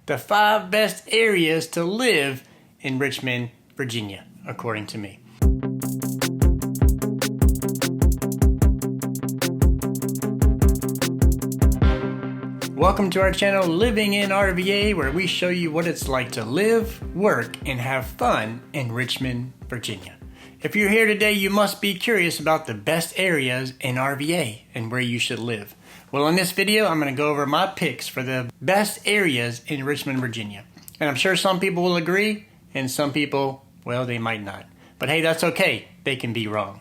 the 5 best areas to live in Richmond, Virginia, according to me. Welcome to our channel, Living in RVA, where we show you what it's like to live, work, and have fun in Richmond, Virginia. If you're here today, you must be curious about the best areas in RVA and where you should live. Well, in this video, I'm going to go over my picks for the best areas in Richmond, Virginia. And I'm sure some people will agree, and some people, well, they might not. But hey, that's okay. They can be wrong.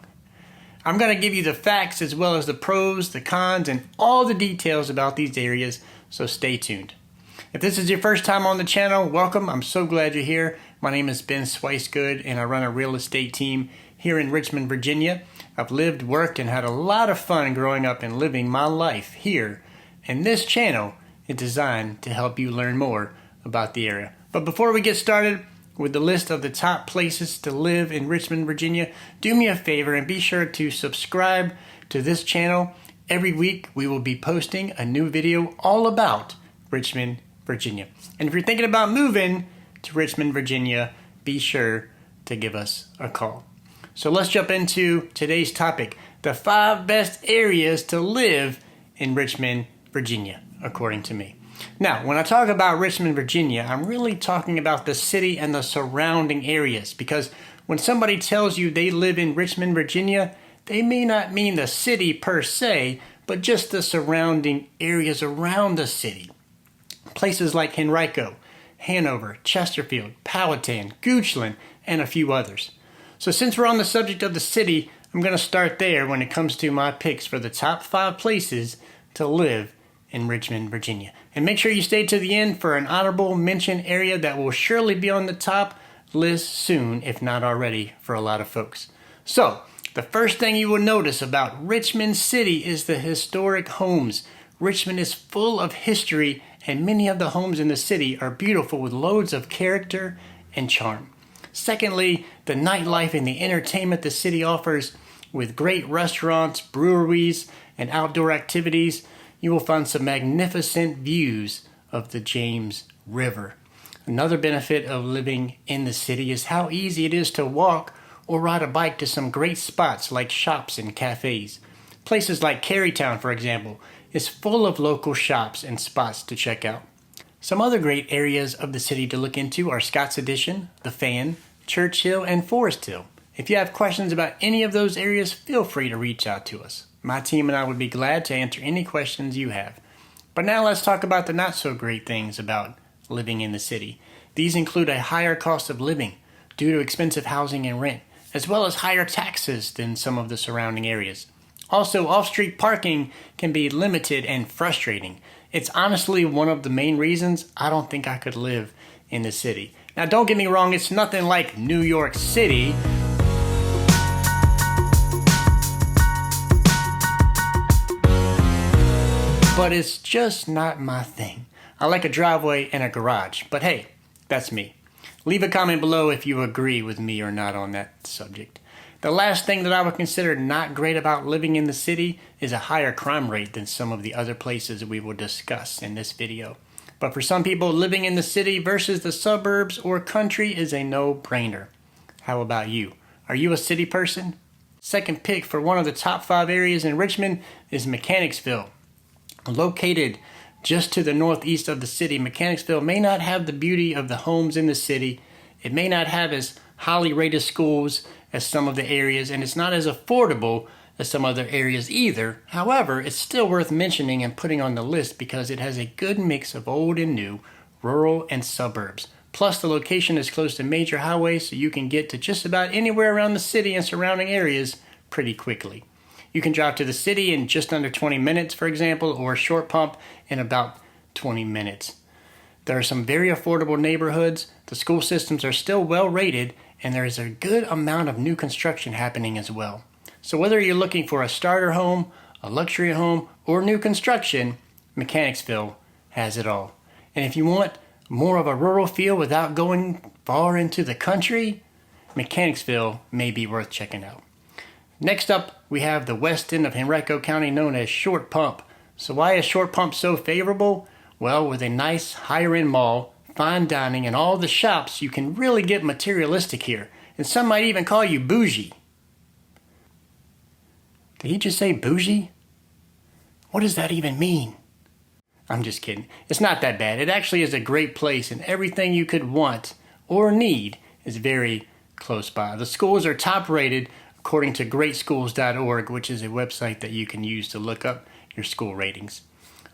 I'm going to give you the facts as well as the pros, the cons, and all the details about these areas, so stay tuned. If this is your first time on the channel, welcome. I'm so glad you're here. My name is Swicegood, and I run a real estate team here in Richmond, Virginia. I've lived, worked, and had a lot of fun growing up and living my life here. And this channel is designed to help you learn more about the area. But before we get started with the list of the top places to live in Richmond, Virginia, do me a favor and be sure to subscribe to this channel. Every week we will be posting a new video all about Richmond, Virginia. And if you're thinking about moving to Richmond, Virginia, be sure to give us a call. So let's jump into today's topic, the 5 best areas to live in Richmond, Virginia, according to me. Now, when I talk about Richmond, Virginia, I'm really talking about the city and the surrounding areas, because when somebody tells you they live in Richmond, Virginia, they may not mean the city per se, but just the surrounding areas around the city. Places like Henrico, Hanover, Chesterfield, Powhatan, Goochland, and a few others. So since we're on the subject of the city, I'm going to start there when it comes to my picks for the top 5 places to live in Richmond, Virginia. And make sure you stay to the end for an honorable mention area that will surely be on the top list soon, if not already, for a lot of folks. So, the first thing you will notice about Richmond City is the historic homes. Richmond is full of history, and many of the homes in the city are beautiful with loads of character and charm. Secondly, the nightlife and the entertainment the city offers with great restaurants, breweries, and outdoor activities. You will find some magnificent views of the James River. Another benefit of living in the city is how easy it is to walk or ride a bike to some great spots like shops and cafes. Places like Carytown, for example, is full of local shops and spots to check out. Some other great areas of the city to look into are Scott's Addition, The Fan, Churchill, and Forest Hill. If you have questions about any of those areas, feel free to reach out to us. My team and I would be glad to answer any questions you have. But now let's talk about the not so great things about living in the city. These include a higher cost of living due to expensive housing and rent, as well as higher taxes than some of the surrounding areas. Also, off-street parking can be limited and frustrating. It's honestly one of the main reasons I don't think I could live in the city. Now, don't get me wrong, it's nothing like New York City. But it's just not my thing. I like a driveway and a garage, but hey, that's me. Leave a comment below if you agree with me or not on that subject. The last thing that I would consider not great about living in the city is a higher crime rate than some of the other places we will discuss in this video. But for some people, living in the city versus the suburbs or country is a no-brainer. How about you? Are you a city person? Second pick for one of the top 5 areas in Richmond is Mechanicsville. Located just to the northeast of the city, Mechanicsville may not have the beauty of the homes in the city. It may not have as highly rated schools as some of the areas, and it's not as affordable as some other areas either. However, it's still worth mentioning and putting on the list because it has a good mix of old and new, rural and suburbs. Plus, the location is close to major highways, so you can get to just about anywhere around the city and surrounding areas pretty quickly. You can drive to the city in just under 20 minutes, for example, or a short pump in about 20 minutes. There are some very affordable neighborhoods, the school systems are still well rated, and there is a good amount of new construction happening as well. So whether you're looking for a starter home, a luxury home, or new construction, Mechanicsville has it all. And if you want more of a rural feel without going far into the country, Mechanicsville may be worth checking out. Next up, we have the west end of Henrico County known as Short Pump. So why is Short Pump so favorable? Well, with a nice higher-end mall, fine dining, and all the shops, you can really get materialistic here. And some might even call you bougie. Did he just say bougie? What does that even mean? I'm just kidding. It's not that bad. It actually is a great place, and everything you could want or need is very close by. The schools are top rated according to greatschools.org, which is a website that you can use to look up your school ratings.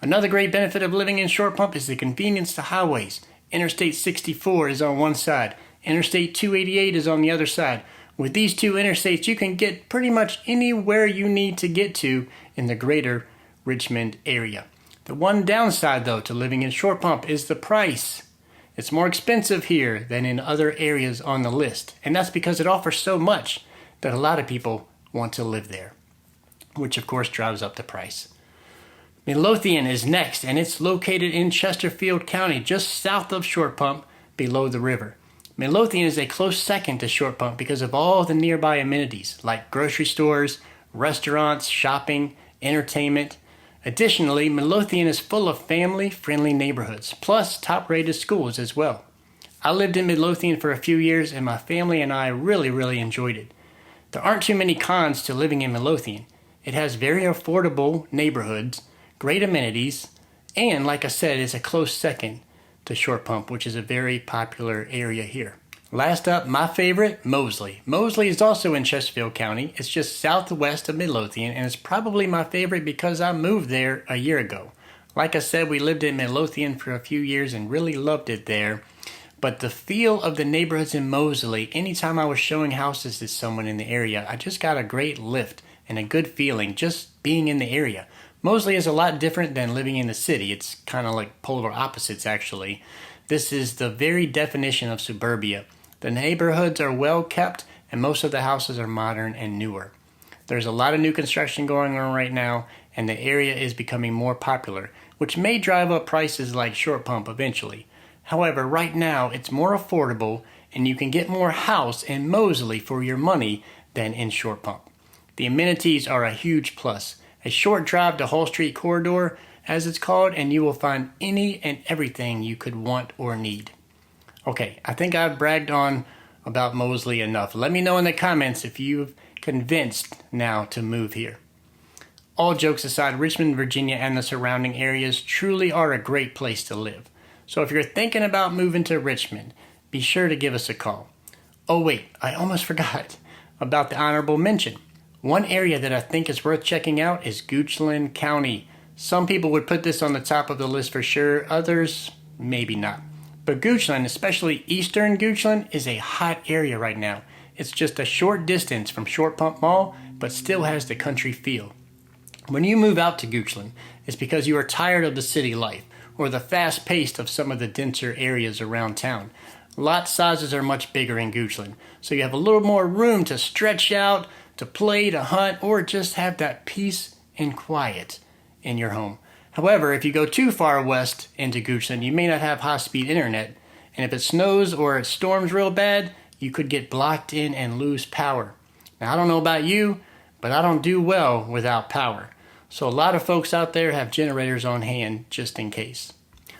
Another great benefit of living in Short Pump is the convenience to highways. Interstate 64 is on one side. Interstate 288 is on the other side. With these two interstates, you can get pretty much anywhere you need to get to in the greater Richmond area. The one downside, though, to living in Short Pump is the price. It's more expensive here than in other areas on the list, and that's because it offers so much that a lot of people want to live there, which of course drives up the price. Midlothian is next, and it's located in Chesterfield County, just south of Short Pump, below the river. Midlothian is a close second to Short Pump because of all the nearby amenities like grocery stores, restaurants, shopping, entertainment. Additionally, Midlothian is full of family-friendly neighborhoods, plus top-rated schools as well. I lived in Midlothian for a few years, and my family and I really enjoyed it. There aren't too many cons to living in Midlothian. It has very affordable neighborhoods, great amenities, and like I said, it's a close second to Short Pump, which is a very popular area here. Last up, my favorite, Moseley. Moseley is also in Chesterfield County. It's just southwest of Midlothian, and it's probably my favorite because I moved there a year ago. Like I said, we lived in Midlothian for a few years and really loved it there. But the feel of the neighborhoods in Moseley, anytime I was showing houses to someone in the area, I just got a great lift and a good feeling just being in the area. Moseley is a lot different than living in the city. It's kind of like polar opposites, actually. This is the very definition of suburbia. The neighborhoods are well kept, and most of the houses are modern and newer. There's a lot of new construction going on right now, and the area is becoming more popular, which may drive up prices like Short Pump eventually. However, right now it's more affordable, and you can get more house in Moseley for your money than in Short Pump. The amenities are a huge plus. A short drive to Hall Street Corridor, as it's called, and you will find any and everything you could want or need. Okay, I think I've bragged on about Moseley enough. Let me know in the comments if you've convinced now to move here. All jokes aside, Richmond, Virginia and the surrounding areas truly are a great place to live. So if you're thinking about moving to Richmond, be sure to give us a call. Oh wait, I almost forgot about the honorable mention. One area that I think is worth checking out is Goochland County. Some people would put this on the top of the list for sure, others maybe not. But Goochland, especially eastern Goochland, is a hot area right now. It's just a short distance from Short Pump Mall, but still has the country feel. When you move out to Goochland, it's because you are tired of the city life or the fast pace of some of the denser areas around town. Lot sizes are much bigger in Goochland, so you have a little more room to stretch out, to play, to hunt, or just have that peace and quiet in your home. However, if you go too far west into Goochland, you may not have high-speed internet, and if it snows or it storms real bad, you could get blocked in and lose power. Now, I don't know about you, but I don't do well without power. So a lot of folks out there have generators on hand just in case.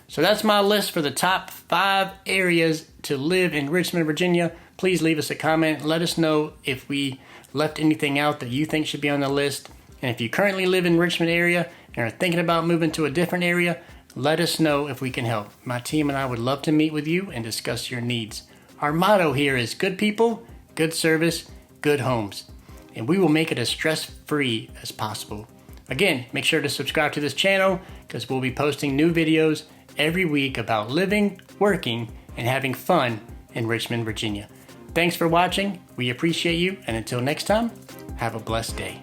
So that's my list for the top 5 areas to live in Richmond, Virginia. Please leave us a comment. Let us know if we left anything out that you think should be on the list. And if you currently live in Richmond area and are thinking about moving to a different area, let us know if we can help. My team and I would love to meet with you and discuss your needs. Our motto here is good people, good service, good homes. And we will make it as stress-free as possible. Again, make sure to subscribe to this channel because we'll be posting new videos every week about living, working, and having fun in Richmond, Virginia. Thanks for watching. We appreciate you. And until next time, have a blessed day.